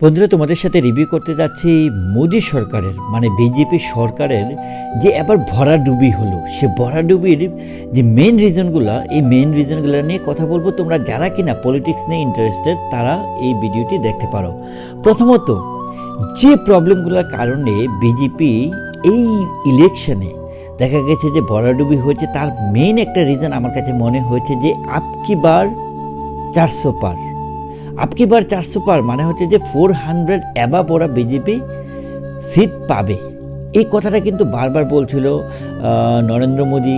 বন্ধুরা, তোমাদের সাথে রিভিউ করতে যাচ্ছি মোদী সরকারের মানে বিজেপি সরকারের যে এবার ভরাডুবি হলো, সে ভরাডুবির যে মেন রিজনগুলো, এই মেন রিজনগুলো নিয়ে কথা বলবো। তোমরা যারা কিনা পলিটিক্স নিয়ে ইন্টারেস্টেড তারা এই ভিডিওটি দেখতে পারো। প্রথমত, যে প্রবলেমগুলোর কারণে বিজেপি এই ইলেকশনে দেখা গেছে যে ভরাডুবি হয়েছে, তার মেইন একটা রিজন আমার কাছে মনে হয়েছে যে আপকি বার 400 পার। আপকি বার 400 পার মানে হচ্ছে যে 400 অ্যাবাভ ওরা বিজেপি সিট পাবে। এই কথাটা কিন্তু বারবার বলছিল নরেন্দ্র মোদী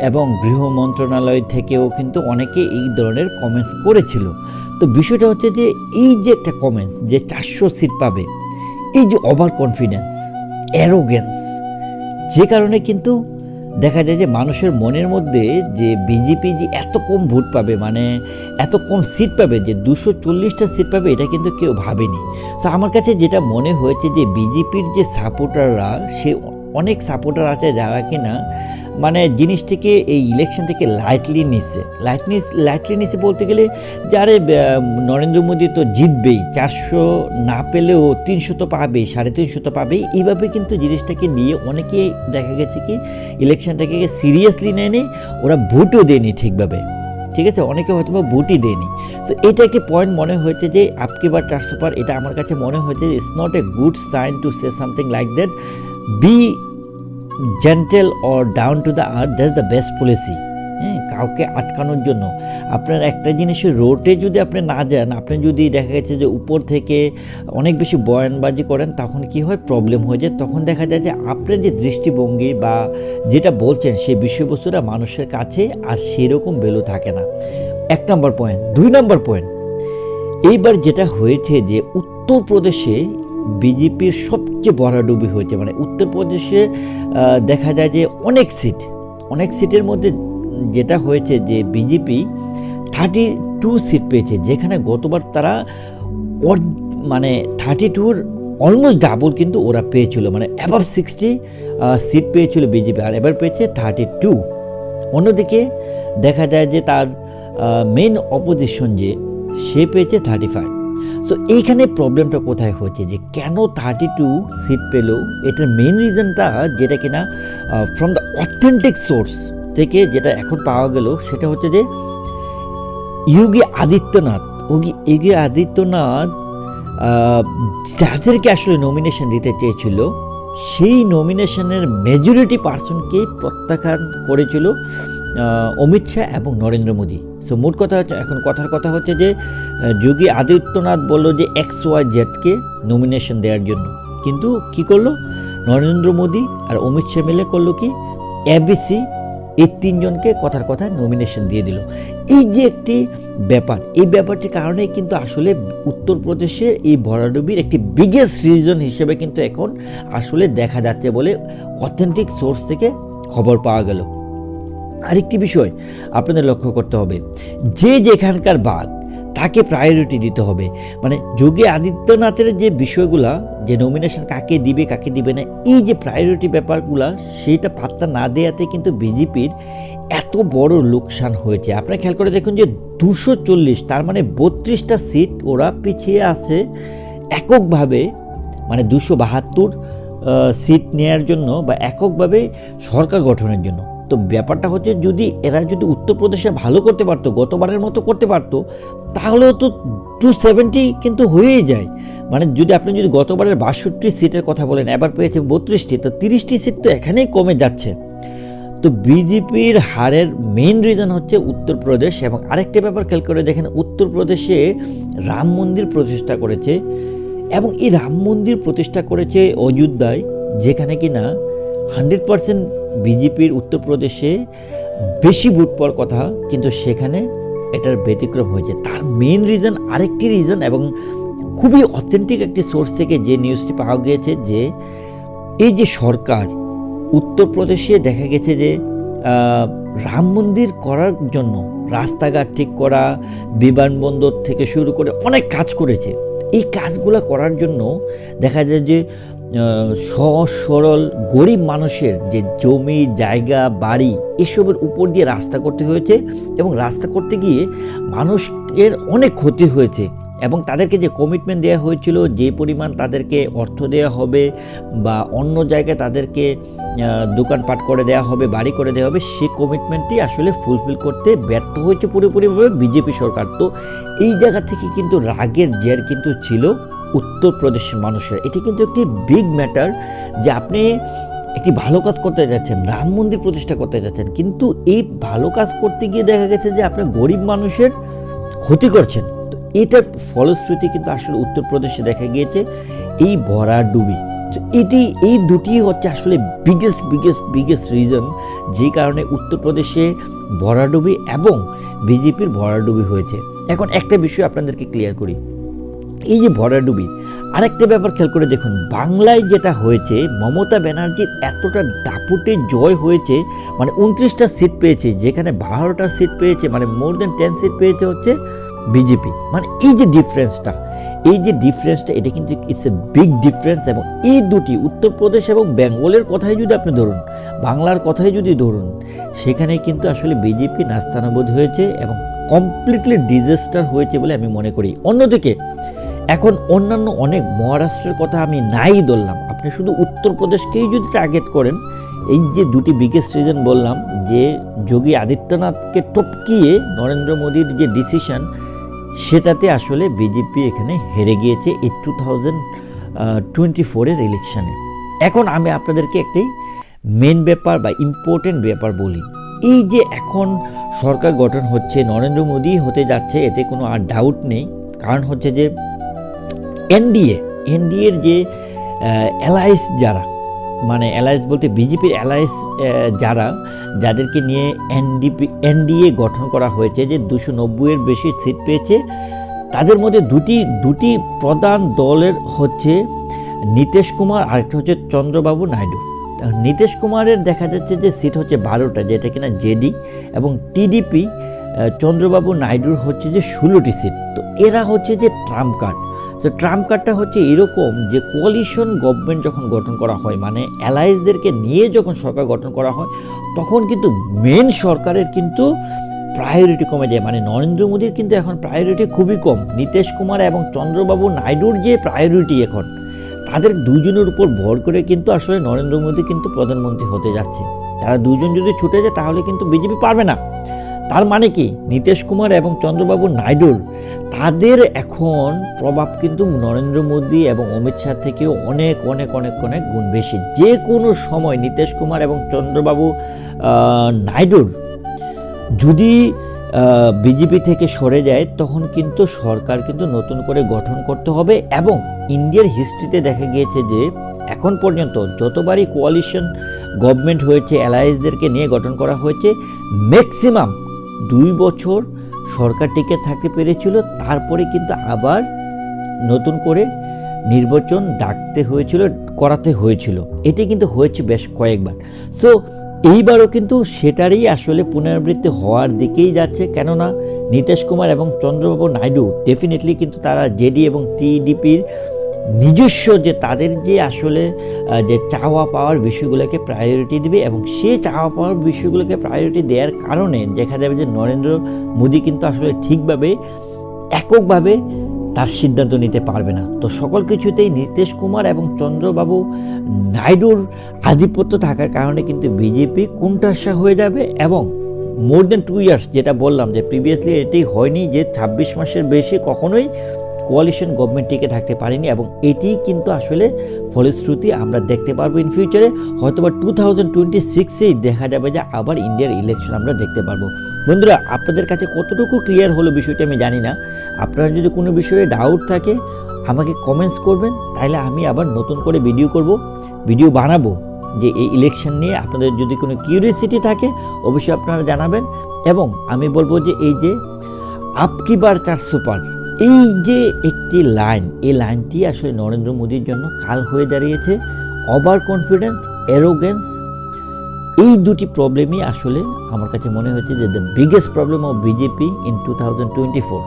এবং গৃহ মন্ত্রণালয় থেকেও কিন্তু অনেকে এই ধরনের কমেন্টস করেছিল। তো বিষয়টা হচ্ছে যে এই যে একটা কমেন্টস যে 400 সিট পাবে, এই যে ওভার কনফিডেন্স, অ্যারোগেন্স, যে কারণে কিন্তু দেখা যায় যে মানুষের মনের মধ্যে যে বিজেপি যে এত কম ভোট পাবে, মানে এত কম সিট পাবে, যে 240টা সিট পাবে, এটা কিন্তু কেউ ভাবেনি। তো আমার কাছে যেটা মনে হয়েছে যে বিজেপির যে সাপোর্টাররা, সে অনেক সাপোর্টার আছে যারা কিনা মানে জিনিসটিকে এই ইলেকশন থেকে লাইটলি নিচ্ছে বলতে গেলে, যারে নরেন্দ্র মোদী তো জিতবেই, 400 না পেলেও 300 তো পাবেই, 350 তো পাবেই। এইভাবে কিন্তু জিনিসটাকে নিয়ে অনেকে দেখা গেছে কি ইলেকশনটাকে সিরিয়াসলি নেয়নি, ওরা ভোটও দেয়নি ঠিকভাবে, ঠিক আছে, অনেকে হয়তো বা ভোটই দেয়নি। সো এটা একটি পয়েন্ট মনে হয়েছে যে আপকি বার 400 পার, এটা আমার কাছে মনে হয়েছে it's not a good sign to say something like that. Be gentle or down to the earth, that's the best policy. কাউকে আটকানোর জন্য আপনার একটা জিনিসের রোডে যদি আপনি না যান, আপনি যদি দেখা গেছে যে উপর থেকে অনেক বেশি বয়ানবাজি করেন, তখন কি হয়, প্রবলেম হয়ে যায়। তখন দেখা যায় যে আপনার যে দৃষ্টিভঙ্গি বা যেটা বলছেন সেই বিষয়বস্তুটা মানুষের কাছে আর সেরকম ভ্যালু থাকে না। 1 নম্বর পয়েন্ট। 2 নম্বর পয়েন্ট, এইবার যেটা হয়েছে যে উত্তরপ্রদেশে বিজেপির সবচেয়ে ভরাডুবি হয়েছে। মানে উত্তরপ্রদেশে দেখা যায় যে অনেক সিটের মধ্যে যেটা হয়েছে যে বিজেপি 32 সিট পেয়েছে, যেখানে গতবার তারা মানে 32-র অলমোস্ট ডাবল কিন্তু ওরা পেয়েছিল, মানে অ্যাবাভ 60 সিট পেয়েছিল বিজেপি, আর এবার পেয়েছে 32। অন্যদিকে দেখা যায় যে তার মেন অপোজিশন যে সে পেয়েছে 35। সো এইখানে প্রবলেমটা কোথায় হচ্ছে যে কেন 32 সিট পেল, এটার মেইন রিজনটা যেটা কিনা ফ্রম দ্য অথেন্টিক সোর্স থেকে যেটা এখন পাওয়া গেল, সেটা হচ্ছে যে যোগী আদিত্যনাথ যাদেরকে আসলে নমিনেশন দিতে চেয়েছিল, সেই নমিনেশনের মেজরিটি পার্সনকে প্রত্যাখ্যান করেছিল অমিত শাহ এবং নরেন্দ্র মোদী। সো মোট কথা হচ্ছে, এখন কথা হচ্ছে যে যোগী আদিত্যনাথ বলল যে XYZকে নমিনেশন দেওয়ার জন্য, কিন্তু কি করলো নরেন্দ্র মোদী আর অমিত শাহ মিলে করলো কি, ABC এই 3 জনকে কথা নমিনেশন দিয়ে দিল। এই যে একটি ব্যাপার, এই ব্যাপারটির কারণে কিন্তু আসলে উত্তরপ্রদেশে এই ভরাডুবির একটি বিগেস্ট রিজন হিসেবে কিন্তু এখন আসলে দেখা যাচ্ছে বলে অথেন্টিক সোর্স থেকে খবর পাওয়া গেল। আরেকটি বিষয় আপনাদের লক্ষ্য করতে হবে, যে যেখানকার বাঘ তাকে প্রায়োরিটি দিতে হবে। মানে যোগী আদিত্যনাথের যে বিষয়গুলা, যে নমিনেশন কাকে দিবে না, এই যে প্রায়োরিটি ব্যাপারগুলা, সেটা পাত্তা না দেওয়াতে কিন্তু বিজেপির এত বড় লোকসান হয়েছে। আপনারা খেয়াল করে দেখুন যে 240, তার মানে 32টা সিট ওরা পিছিয়ে আছে এককভাবে, মানে 272 সিট নেওয়ার জন্য বা এককভাবে সরকার গঠনের জন্য। তো ব্যাপারটা হচ্ছে, এরা যদি উত্তরপ্রদেশে ভালো করতে পারতো, গতবারের মতো করতে পারতো, তাহলেও তো 270 কিন্তু হয়েই যায়। মানে আপনি যদি গতবারের 62 সিটের কথা বলেন, এবার পেয়েছে 32টি, তো 30টি সিট তো এখানেই কমে যাচ্ছে। তো বিজেপির হারের মেইন রিজন হচ্ছে উত্তরপ্রদেশ। এবং আরেকটা ব্যাপার খেয়াল করে দেখেন, উত্তরপ্রদেশে রাম মন্দির প্রতিষ্ঠা করেছে, এবং এই রাম মন্দির প্রতিষ্ঠা করেছে অযোধ্যায়, যেখানে কিনা 100% বিজেপির উত্তরপ্রদেশে বেশি ভোট পাওয়ার কথা, কিন্তু সেখানে এটার ব্যতিক্রম হয়েছে। তার মেইন রিজন, আরেকটি রিজন, এবং খুবই অথেন্টিক একটি সোর্স থেকে যে নিউজটি পাওয়া গিয়েছে, যে এই যে সরকার উত্তরপ্রদেশে দেখা গেছে যে রাম মন্দির করার জন্য রাস্তাঘাট ঠিক করা, বিমানবন্দর থেকে শুরু করে অনেক কাজ করেছে। এই কাজগুলো করার জন্য দেখা যায় যে সহজ সরল গরিব মানুষের যে জমি জায়গা বাড়ি এসবের উপর দিয়ে রাস্তা করতে হয়েছে, এবং রাস্তা করতে গিয়ে মানুষের অনেক ক্ষতি হয়েছে। এবং তাদেরকে যে কমিটমেন্ট দেওয়া হয়েছিল, যে পরিমাণ তাদেরকে অর্থ দেওয়া হবে বা অন্য জায়গায় তাদেরকে দোকানপাট করে দেওয়া হবে, বাড়ি করে দেওয়া হবে, সেই কমিটমেন্টটি আসলে ফুলফিল করতে ব্যর্থ হয়েছে পুরোপুরিভাবে বিজেপি সরকার। তো এই জায়গা থেকে কিন্তু রাগের জের কিন্তু ছিল উত্তরপ্রদেশের মানুষের। এটি কিন্তু একটি বিগ ম্যাটার যে আপনি একটি ভালো কাজ করতে যাচ্ছেন, রাম মন্দির প্রতিষ্ঠা করতে যাচ্ছেন, কিন্তু এই ভালো কাজ করতে গিয়ে দেখা গেছে যে আপনি গরিব মানুষের ক্ষতি করছেন। তো এটার ফলশ্রুতি কিন্তু আসলে উত্তরপ্রদেশে দেখা গিয়েছে এই ভরাডুবি। তো এই দুটি হচ্ছে আসলে বিগেস্ট রিজন যে কারণে উত্তরপ্রদেশে ভরাডুবি এবং বিজেপির ভরাডুবি হয়েছে। এখন একটা বিষয় আপনাদেরকে ক্লিয়ার করি, এই যে ভরাডুবি, আরেকটা ব্যাপার খেয়াল করে দেখুন, বাংলায় যেটা হয়েছে, মমতা ব্যানার্জির এতটা দাপুটে জয় হয়েছে, মানে 29টা সিট পেয়েছে, যেখানে 12টা সিট পেয়েছে, মানে মোর দেন 10 সিট পেয়েছে হচ্ছে বিজেপি। মানে এই যে ডিফারেন্সটা এটা কিন্তু ইটস এ বিগ ডিফারেন্স। এবং এই দুটি, উত্তরপ্রদেশ এবং বেঙ্গলের কথাই যদি আপনি ধরুন, বাংলার কথাই যদি ধরুন, সেখানে কিন্তু আসলে বিজেপি নাস্তানাবুদ হয়েছে এবং কমপ্লিটলি ডিজাস্টার হয়েছে বলে আমি মনে করি। অন্যদিকে এখন অন্যান্য অনেক, মহারাষ্ট্রের কথা আমি নাই ধরলাম, আপনি শুধু উত্তরপ্রদেশকেই যদি টার্গেট করেন, এই যে দুটি বিগেস্ট রিজন বললাম, যে যোগী আদিত্যনাথকে টপকিয়ে নরেন্দ্র মোদীর যে ডিসিশন, সেটাতে আসলে বিজেপি এখানে হেরে গিয়েছে এই 2024-এর ইলেকশনে। এখন আমি আপনাদেরকে একটি মেন ব্যাপার বা ইম্পর্টেন্ট ব্যাপার বলি। এই যে এখন সরকার গঠন হচ্ছে, নরেন্দ্র মোদী হতে যাচ্ছে, এতে কোনো আর ডাউট নেই। কারণ হচ্ছে যে এনডিএর যে অ্যালায়েন্স যারা, মানে অ্যালায়েন্স বলতে বিজেপির অ্যালায়েন্স যাদেরকে নিয়ে এনডিএ গঠন করা হয়েছে, যে 290-এর বেশি সিট পেয়েছে, তাদের মধ্যে দুটি প্রধান দলের হচ্ছে নীতিশ কুমার, আরেকটা হচ্ছে চন্দ্রবাবু নাইডু। নীতিশ কুমারের দেখা যাচ্ছে যে সিট হচ্ছে 12টা, যেটা কিনা জেডি, এবং টিডিপি চন্দ্রবাবু নাইডুর হচ্ছে যে 16টি সিট। তো এরা হচ্ছে যে ট্রাম্প কার্ড। তো ট্রাম্প কার্ডটা হচ্ছে এরকম যে কোয়ালিশন গভর্নমেন্ট যখন গঠন করা হয়, মানে অ্যালায়েন্সদেরকে নিয়ে যখন সরকার গঠন করা হয়, তখন কিন্তু মেন সরকারের কিন্তু প্রায়োরিটি কমে যায়। মানে নরেন্দ্র মোদীর কিন্তু এখন প্রায়োরিটি খুবই কম। নীতিশ কুমার এবং চন্দ্রবাবু নাইডুর যে প্রায়োরিটি, এখন তাদের দুজনের উপর ভর করে কিন্তু আসলে নরেন্দ্র মোদী কিন্তু প্রধানমন্ত্রী হতে যাচ্ছে। তারা দুজন যদি ছুটে যায় তাহলে কিন্তু বিজেপি পারবে না। তার মানে কি, নীতিশ কুমার এবং চন্দ্রবাবু নাইডুর তাদের এখন প্রভাব কিন্তু নরেন্দ্র মোদী এবং অমিত শাহ থেকেও অনেক অনেক অনেক অনেক গুণ বেশি। যে কোনো সময় নীতিশ কুমার এবং চন্দ্রবাবু নাইডুর যদি বিজেপি থেকে সরে যায়, তখন কিন্তু সরকার কিন্তু নতুন করে গঠন করতে হবে। এবং ইন্ডিয়ার হিস্ট্রিতে দেখা গিয়েছে যে এখন পর্যন্ত যতবারই কোয়ালিশন গভর্নমেন্ট হয়েছে, অ্যালায়েন্সদেরকে নিয়ে গঠন করা হয়েছে, ম্যাক্সিমাম 2 বছর সরকার টিকে থাকতে পেরেছিল, তারপরে কিন্তু আবার নতুন করে নির্বাচন করাতে হয়েছিল। এটি কিন্তু হয়েছে বেশ কয়েকবার। সো এইবারও কিন্তু সেটারই আসলে পুনরাবৃত্তি হওয়ার দিকেই যাচ্ছে। কেননা নীতিশ কুমার এবং চন্দ্রবাবু নাইডু ডেফিনেটলি কিন্তু তারা জেডি এবং টিডিপির নিজস্ব যে তাদের যে আসলে যে চাওয়া পাওয়ার বিষয়গুলোকে প্রায়োরিটি দেবে, এবং সেই চাওয়া পাওয়ার বিষয়গুলোকে প্রায়োরিটি দেওয়ার কারণে দেখা যাবে যে নরেন্দ্র মোদী কিন্তু আসলে ঠিকভাবে এককভাবে তার সিদ্ধান্ত নিতে পারবে না। তো সকল কিছুতেই নীতিশ কুমার এবং চন্দ্রবাবু নাইডুর আধিপত্য থাকার কারণে কিন্তু বিজেপি কোণঠাসা হয়ে যাবে। এবং মোর দেন 2 ইয়ার্স, যেটা বললাম যে প্রিভিয়াসলি এটি হয়নি যে 26 মাসের বেশি কখনোই কোয়ালিশন গভর্নমেন্ট টিকে থাকতে পারেনি, এবং এটি কিন্তু আসলে ফলশ্রুতি আমরা দেখতে পারবো ইন ফিউচারে। হয়তোবা 2026-এই দেখা যাবে যে আবার ইন্ডিয়ার ইলেকশন আমরা দেখতে পারবো। বন্ধুরা, আপনাদের কাছে কতটুকু ক্লিয়ার হলো বিষয়টা আমি জানি না। আপনারা যদি কোনো বিষয়ে ডাউট থাকে আমাকে কমেন্টস করবেন, তাহলে আমি আবার নতুন করে ভিডিও বানাবো যে এই ইলেকশন নিয়ে। আপনাদের যদি কোনো কিউরিয়াসিটি থাকে অবশ্যই আপনারা জানাবেন। এবং আমি বলবো যে এই যে আপকি বার 400 পার, এই যে একটি লাইন, এই লাইনটি আসলে নরেন্দ্র মোদীর জন্য কাল হয়ে দাঁড়িয়েছে। ওভার কনফিডেন্স, অ্যারোগেন্স, এই দুটি প্রবলেমই আসলে আমার কাছে মনে হচ্ছে যে the biggest problem of BJP in 2024।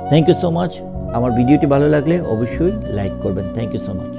Thank you so much. আমার ভিডিওটি ভালো লাগলে অবশ্যই লাইক করবেন। Thank you so much.